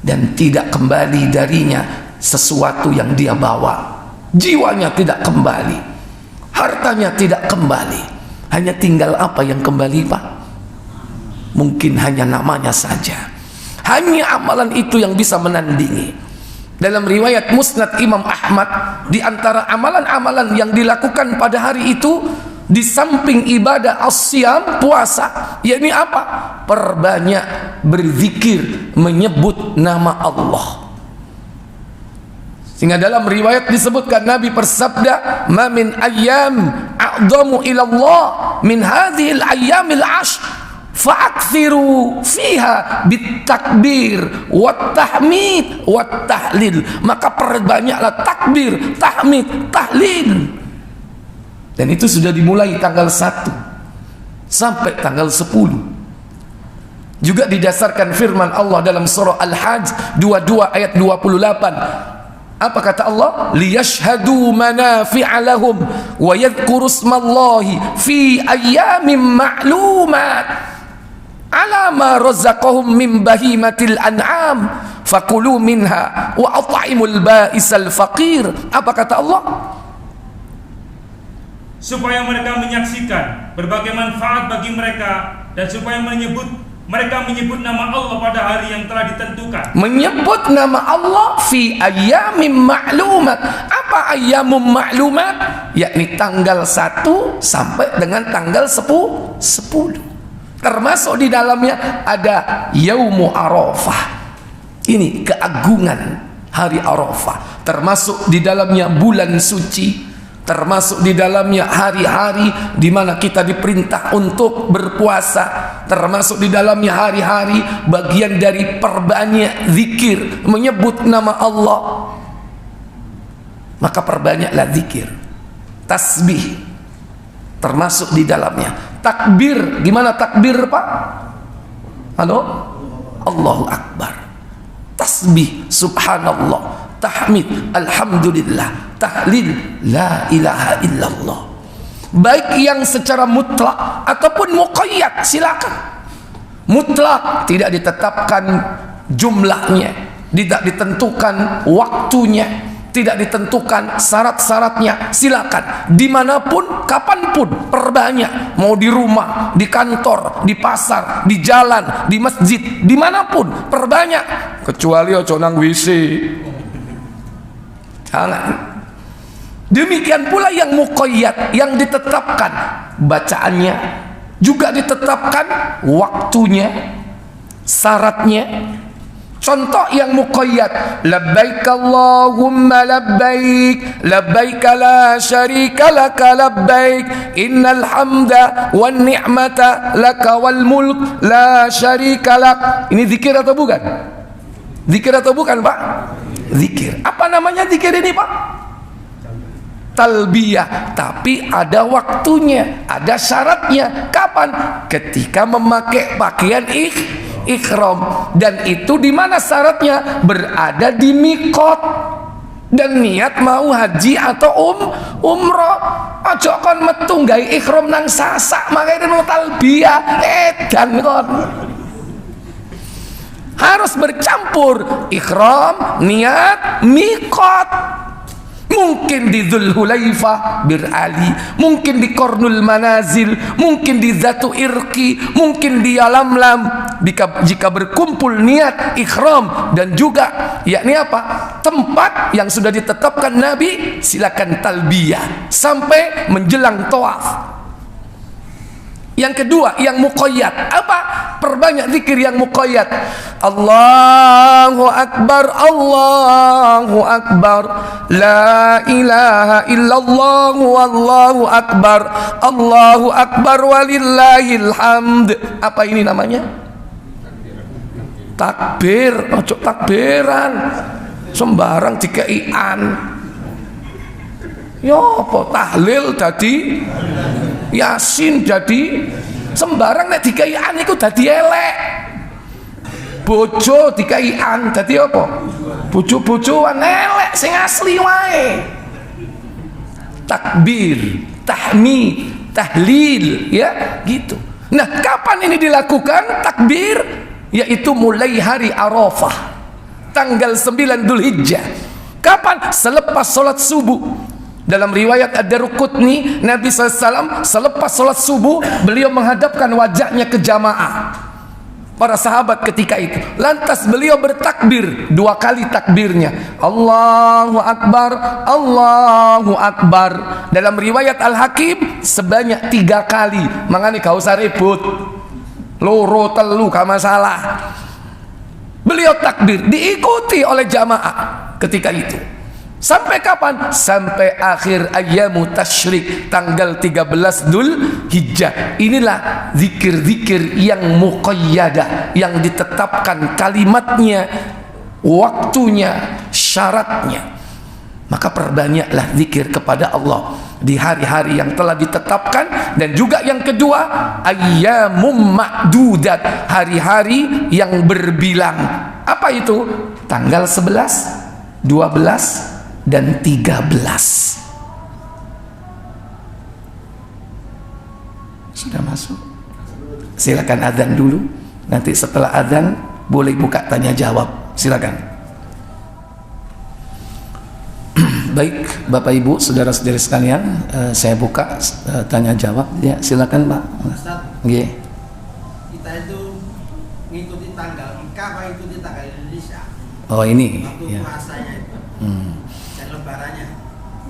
dan tidak kembali darinya sesuatu yang dia bawa. Jiwanya tidak kembali, hartanya tidak kembali, hanya tinggal apa yang kembali, Pak? Mungkin hanya namanya saja. Hanya amalan itu yang bisa menandingi. Dalam riwayat Musnad Imam Ahmad, di antara amalan-amalan yang dilakukan pada hari itu, di samping ibadah as-siyam, puasa, yakni apa? Perbanyak berzikir, menyebut nama Allah. Sehingga dalam riwayat disebutkan, Nabi bersabda, "Ma min ayyam a'zamu ila Allah min hadhil ayyamil 'ashr, fa'akthiru fiha bitakbir wattahmid wattahlil." Maka perbanyaklah takbir, tahmid, tahlil. Dan itu sudah dimulai tanggal 1 sampai tanggal 10. Juga didasarkan firman Allah dalam surah Al-Hajj 22 ayat 28. Apa kata Allah? Liyashhadu manafi'a lahum wa yadhkuru ismallahi fi ayyamin ma'lumat ala ma razaqahum min bahimatil an'am fakulu minha wa at'imul ba'isal faqir. Apa kata Allah? Supaya mereka menyaksikan berbagai manfaat bagi mereka, dan supaya mereka menyebut nama Allah pada hari yang telah ditentukan. Menyebut nama Allah fi ayyamin ma'lumat. Apa ayyamum ma'lumat? Yakni tanggal 1 sampai dengan tanggal 10. Termasuk di dalamnya ada Yaumu Arafah. Ini keagungan hari Arafah. Termasuk di dalamnya bulan suci. Termasuk di dalamnya hari-hari di mana kita diperintah untuk berpuasa. Termasuk di dalamnya hari-hari bagian dari perbanyak zikir, menyebut nama Allah. Maka perbanyaklah zikir, tasbih, termasuk di dalamnya. Takbir, gimana takbir, Pak? Halo? Allahu Akbar. Tasbih, subhanallah. Tahmid, alhamdulillah. Tahlil, la ilaha illallah. Baik yang secara mutlak ataupun muqayyad, silakan. Mutlak tidak ditetapkan jumlahnya, tidak ditentukan waktunya, tidak ditentukan syarat-syaratnya, silakan dimanapun, kapanpun, perbanyak. Mau di rumah, di kantor, di pasar, di jalan, di masjid, dimanapun, perbanyak. Kecuali ojo nang WC, jangan. Demikian pula yang muqayyad, yang ditetapkan bacaannya, juga ditetapkan waktunya, syaratnya. Contoh yang muqayyad, labbaik Allahumma labbaik, labbaik la syarika laka labbaik, innal hamda wan ni'mata laka wal mulk la syarika lak. Ini zikir atau bukan? Zikir atau bukan, Pak? Zikir. Apa namanya zikir ini, Pak? Talbiyah. Tapi ada waktunya, ada syaratnya. Kapan? Ketika memakai pakaian ikhram. Dan itu di mana syaratnya? Berada di miqat dan niat mau haji atau umroh. Aja kon metu gawe ikhram nang sasak, makanya mau talbiyah edan kon. Harus bercampur ikhram, niat, miqat. Mungkin di Dzulhulaifah Bir Ali, mungkin di Qarnul Manazil, mungkin di Zatu Irqi, mungkin di Yalamlam. Jika berkumpul niat ikhram dan juga yakni apa? Tempat yang sudah ditetapkan Nabi, silakan talbiyah sampai menjelang tawaf. Yang kedua, yang muqayyad. Apa? Perbanyak zikir yang muqayyad. Allahu Akbar, Allahu Akbar, la ilaha illallah, wallahu akbar, Allahu Akbar walillahil hamd. Apa ini namanya? Takbir. Ojo takbiran sembarang dikeian. Ya apa? Tahlil dadi, Yasin jadi sembarang nek dikeian iku dadi elek. bojo dikaian dadi apa? Bojo-bojoan elek sing asli wae. Takbir, tahmid, tahlil, ya gitu. Nah, kapan ini dilakukan takbir? Yaitu mulai hari Arafah, tanggal 9 Dzulhijjah. Kapan? Selepas sholat subuh. Dalam riwayat Ad-Darqutni, Nabi SAW selepas sholat subuh, beliau menghadapkan wajahnya ke jamaah para sahabat ketika itu. Lantas beliau bertakbir 2 kali takbirnya. Allahu Akbar, Allahu Akbar. Dalam riwayat Al-Hakim sebanyak 3 kali. Mangane gak usah ribut. Loro telu gak masalah. Beliau takbir diikuti oleh jamaah ketika itu. Sampai kapan? Sampai akhir ayyamu tasyrik, tanggal 13 Dzulhijjah. Inilah zikir-zikir yang muqayyadah, yang ditetapkan kalimatnya, waktunya, syaratnya. Maka perbanyaklah zikir kepada Allah di hari-hari yang telah ditetapkan. Dan juga yang kedua, ayyamum ma'dudat, hari-hari yang berbilang. Apa itu? Tanggal 11, 12 dan 13. Sudah masuk? Silakan adzan dulu. Nanti setelah adzan boleh buka tanya jawab. Silakan. Baik, Bapak Ibu, saudara-saudari sekalian, saya buka tanya jawab. Ya, silakan, Pak. Nggih. Kita itu ngikuti tanggal Mekah apa ngikuti tanggal Indonesia? Oh, ini. Waktu Ya. puasanya itu. Dan lebarannya.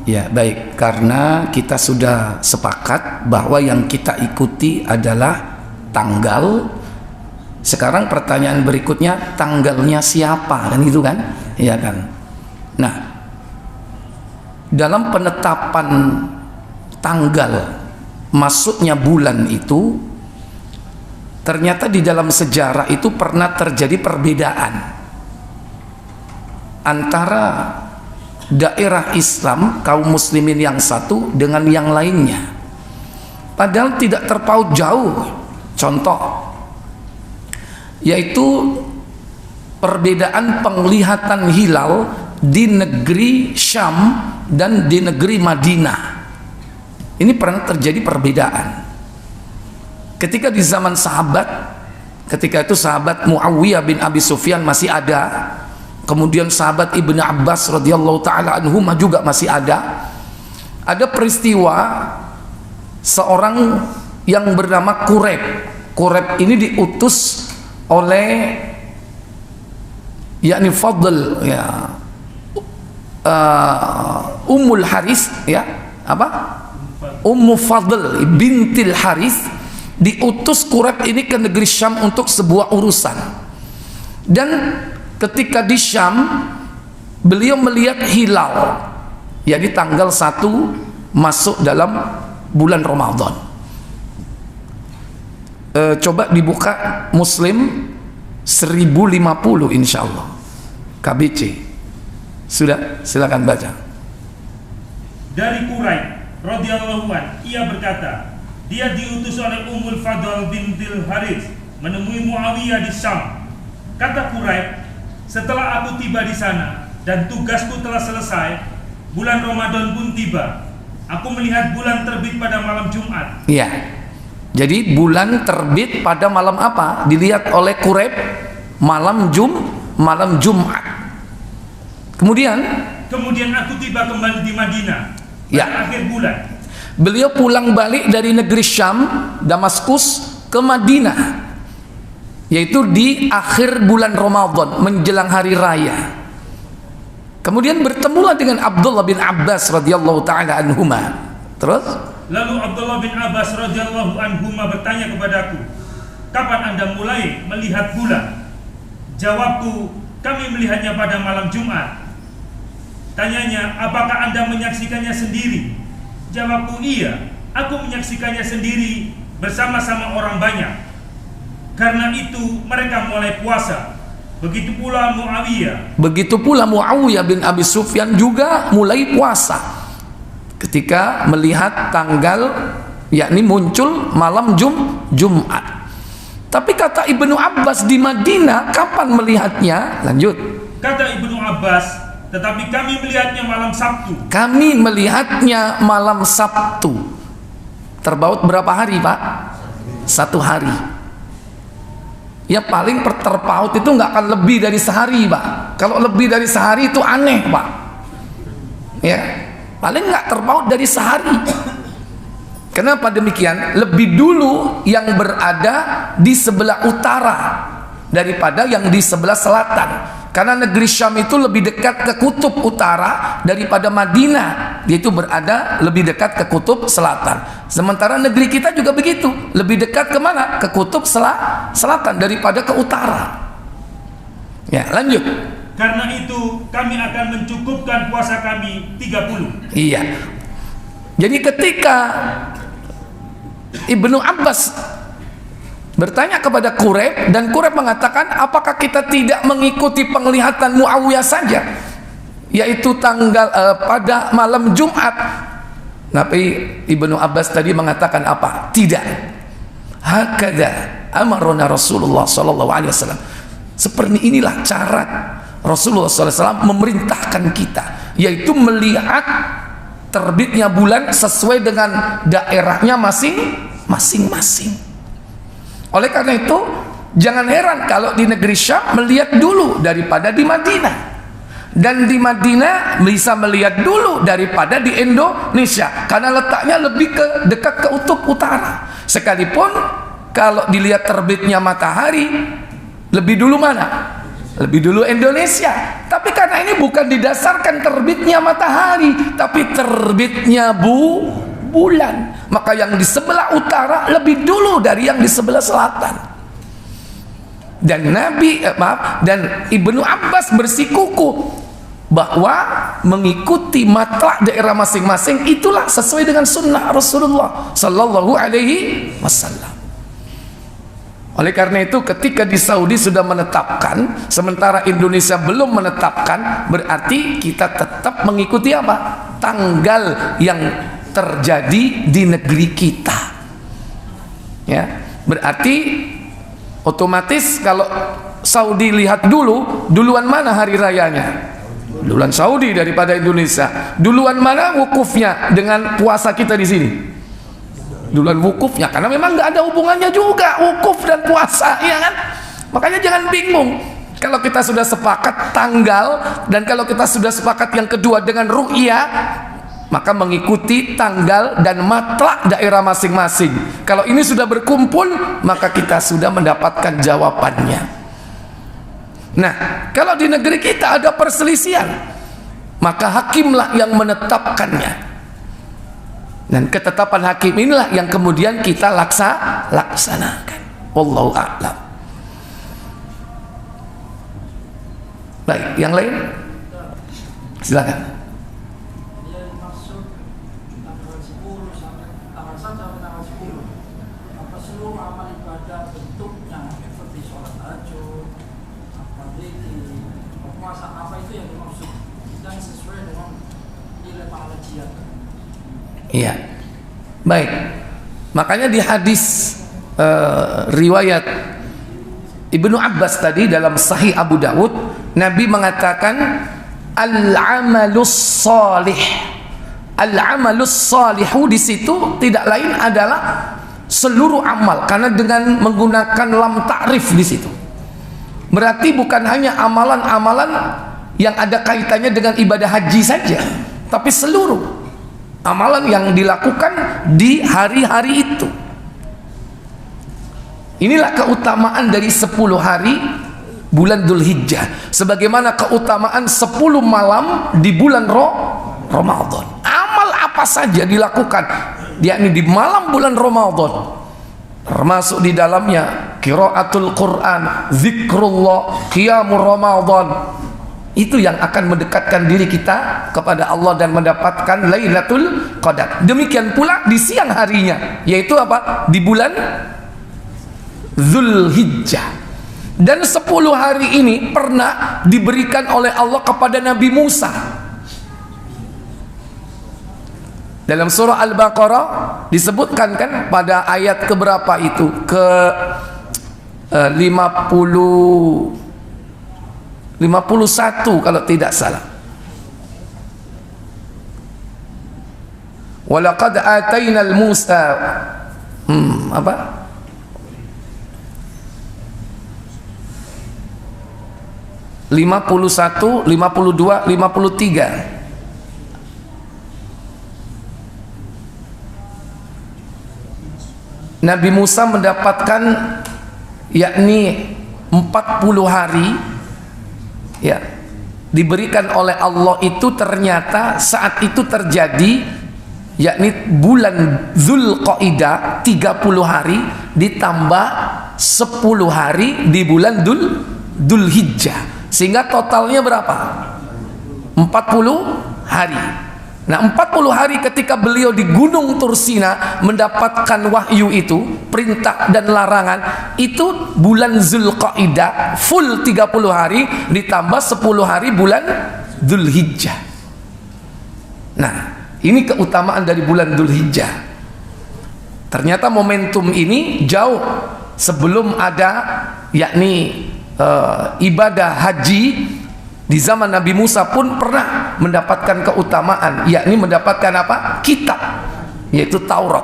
Ya, baik, karena kita sudah sepakat bahwa yang kita ikuti adalah tanggal. Sekarang pertanyaan berikutnya, tanggalnya siapa? Kan gitu kan? Iya kan? Nah, dalam penetapan tanggal masuknya bulan itu, ternyata di dalam sejarah itu pernah terjadi perbedaan antara daerah Islam, kaum muslimin yang satu dengan yang lainnya, padahal tidak terpaut jauh. Contoh yaitu perbedaan penglihatan hilal di negeri Syam dan di negeri Madinah. Ini pernah terjadi perbedaan ketika di zaman sahabat. Ketika itu sahabat Muawiyah bin Abi Sufyan masih ada, kemudian sahabat Ibnu Abbas radhiyallahu taala anhuma juga masih ada. Ada peristiwa seorang yang bernama Quraib. Quraib ini diutus oleh yakni Fadl, ya, Ummul Haris, ya, apa? Ummu Fadl bintil Haris, diutus Quraib ini ke negeri Syam untuk sebuah urusan. Dan ketika di Syam, beliau melihat hilal, yakni tanggal 1 masuk dalam bulan Ramadan. Coba dibuka Muslim 1050 insyaallah, KBC. Sudah, silakan baca. Dari Quraib radhiyallahu an, ia berkata, dia diutus oleh Ummul Fadl bintil Harits menemui Muawiyah di Syam. Kata Quraib, setelah aku tiba di sana dan tugasku telah selesai, bulan Ramadan pun tiba. Aku melihat bulan terbit pada malam Jumat. Iya. Jadi bulan terbit pada malam apa? Dilihat oleh Quraib malam Jumat. Kemudian aku tiba kembali di Madinah pada ya, akhir bulan. Beliau pulang balik dari negeri Syam, Damaskus, ke Madinah, yaitu di akhir bulan Ramadan menjelang hari raya. Kemudian bertemulah dengan Abdullah bin Abbas radhiyallahu taala anhuma. Terus lalu Abdullah bin Abbas radhiyallahu anhuma bertanya kepadaku, kapan Anda mulai melihat bulan? Jawabku, kami melihatnya pada malam Jumat. Tanyanya, apakah Anda menyaksikannya sendiri? Jawabku, iya, aku menyaksikannya sendiri bersama-sama orang banyak. Karena itu mereka mulai puasa. Begitu pula Muawiyah bin Abi Sufyan juga mulai puasa ketika melihat tanggal, yakni muncul malam Jumat. Tapi kata Ibnu Abbas di Madinah kapan melihatnya? Lanjut. Kata Ibnu Abbas, tetapi kami melihatnya malam Sabtu. Kami melihatnya malam Sabtu. Terpaut berapa hari, Pak? 1 hari. Ya paling terpaut itu nggak akan lebih dari sehari, Pak. Kalau lebih dari sehari itu aneh, Pak. Ya, paling nggak terpaut dari sehari. Kenapa demikian? Lebih dulu yang berada di sebelah utara daripada yang di sebelah selatan. Karena negeri Syam itu lebih dekat ke kutub utara daripada Madinah. Dia itu berada lebih dekat ke kutub selatan. Sementara negeri kita juga begitu, lebih dekat ke mana? Ke kutub selatan daripada ke utara. Ya, lanjut. Karena itu kami akan mencukupkan puasa kami 30. Iya. Jadi ketika Ibnu Abbas bertanya kepada Quraib, dan Quraib mengatakan, apakah kita tidak mengikuti penglihatan Muawiyah saja, yaitu tanggal pada malam Jumat? Tapi Ibnu Abbas tadi mengatakan apa? Tidak. Hakadha amarona Rasulullah sallallahu alaihi wasallam. Seperti inilah cara Rasulullah sallallahu alaihi wasallam memerintahkan kita, yaitu melihat terbitnya bulan sesuai dengan daerahnya masing-masing. Oleh karena itu, jangan heran kalau di negeri Syam melihat dulu daripada di Madinah, dan di Madinah bisa melihat dulu daripada di Indonesia, karena letaknya lebih dekat ke kutub utara. Sekalipun kalau dilihat terbitnya matahari, lebih dulu mana? Lebih dulu Indonesia. Tapi karena ini bukan didasarkan terbitnya matahari, tapi terbitnya bulan, maka yang di sebelah utara lebih dulu dari yang di sebelah selatan. Dan dan Ibnu Abbas bersikukuh bahwa mengikuti matlak daerah masing-masing itulah sesuai dengan sunnah Rasulullah sallallahu alaihi wasallam. Oleh karena itu, ketika di Saudi sudah menetapkan, sementara Indonesia belum menetapkan, berarti kita tetap mengikuti apa? Tanggal yang terjadi di negeri kita. Ya, berarti otomatis kalau Saudi lihat duluan mana hari rayanya? Duluan Saudi daripada Indonesia. Duluan mana wukufnya dengan puasa kita di sini? Duluan wukufnya, karena memang nggak ada hubungannya juga wukuf dan puasa, ya kan? Makanya jangan bingung. Kalau kita sudah sepakat tanggal, dan kalau kita sudah sepakat yang kedua dengan ru'yah, maka mengikuti tanggal dan matlak daerah masing-masing. Kalau ini sudah berkumpul, maka kita sudah mendapatkan jawabannya. Nah, kalau di negeri kita ada perselisihan, maka hakimlah yang menetapkannya. Dan ketetapan hakim inilah yang kemudian kita laksanakan. Wallahu a'lam. Baik, yang lain silakan. Iya, baik. Makanya di hadis riwayat Ibnu Abbas tadi dalam Sahih Abu Dawud, Nabi mengatakan al-amalus salih. Al-amalus salihu di situ tidak lain adalah seluruh amal, karena dengan menggunakan lam ta'rif di situ. Berarti bukan hanya amalan-amalan yang ada kaitannya dengan ibadah haji saja, tapi seluruh amalan yang dilakukan di hari-hari itu. Inilah keutamaan dari 10 hari bulan Dzulhijjah, sebagaimana keutamaan 10 malam di bulan Ramadan. Amal apa saja dilakukan yakni di malam bulan Ramadan, termasuk di dalamnya qiraatul Quran, zikrullah, qiyamul Ramadan. Itu yang akan mendekatkan diri kita kepada Allah dan mendapatkan Lailatul Qadar. Demikian pula di siang harinya, yaitu apa? Di bulan Dzulhijjah. Dan 10 hari ini pernah diberikan oleh Allah kepada Nabi Musa. Dalam surah Al-Baqarah disebutkan kan pada ayat keberapa itu? 51 kalau tidak salah. Walaqad atainal Musa apa? 51, 52, 53. Nabi Musa mendapatkan yakni 40 hari ya, diberikan oleh Allah itu ternyata saat itu terjadi yakni bulan Dzulqa'dah 30 hari ditambah 10 hari di bulan Dzulhijjah, sehingga totalnya berapa? 40 hari. Nah, 40 hari ketika beliau di Gunung Tursina mendapatkan wahyu itu, perintah dan larangan, itu bulan Dzulqa'dah full 30 hari ditambah 10 hari bulan Dzulhijjah. Nah, ini keutamaan dari bulan Dzulhijjah. Ternyata momentum ini jauh sebelum ada yakni ibadah haji. Di zaman Nabi Musa pun pernah mendapatkan keutamaan, yakni mendapatkan apa? Kitab, yaitu Taurat.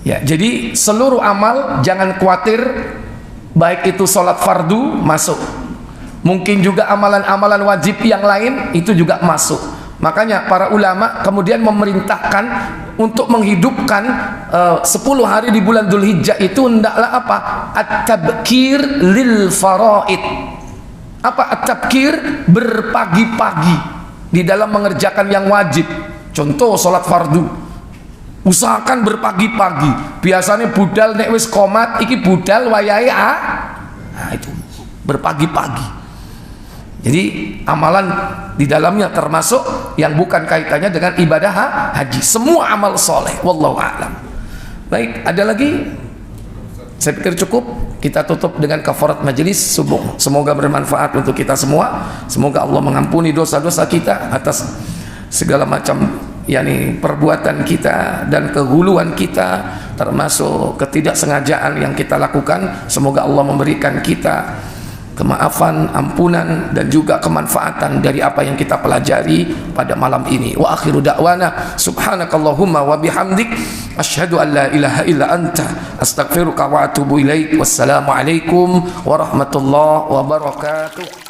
Ya, jadi seluruh amal jangan khawatir, baik itu sholat fardu masuk, mungkin juga amalan-amalan wajib yang lain itu juga masuk. Makanya para ulama kemudian memerintahkan untuk menghidupkan 10 hari di bulan Dzulhijjah itu hendaklah apa? At-tabkir lil faraid. Apa at-tabkir? Berpagi-pagi di dalam mengerjakan yang wajib. Contoh sholat fardu, usahakan berpagi-pagi. Biasanya budal nek wis komat iki budal wayahe nah itu berpagi-pagi. Jadi amalan di dalamnya termasuk yang bukan kaitannya dengan ibadah haji, semua amal soleh. Wallahu a'lam. Baik, ada lagi? Saya pikir cukup. Kita tutup dengan kafarat majelis subuh. Semoga bermanfaat untuk kita semua. Semoga Allah mengampuni dosa-dosa kita atas segala macam yakni perbuatan kita dan kehuluan kita, termasuk ketidaksengajaan yang kita lakukan. Semoga Allah memberikan kita kemaafan, ampunan dan juga kemanfaatan dari apa yang kita pelajari pada malam ini. Wa akhiru da'wana subhanakallahumma wa bihamdik asyhadu an la ilaha illa anta astaghfiruka wa atubu ilaik. Wassalamu alaikum warahmatullahi wabarakatuh.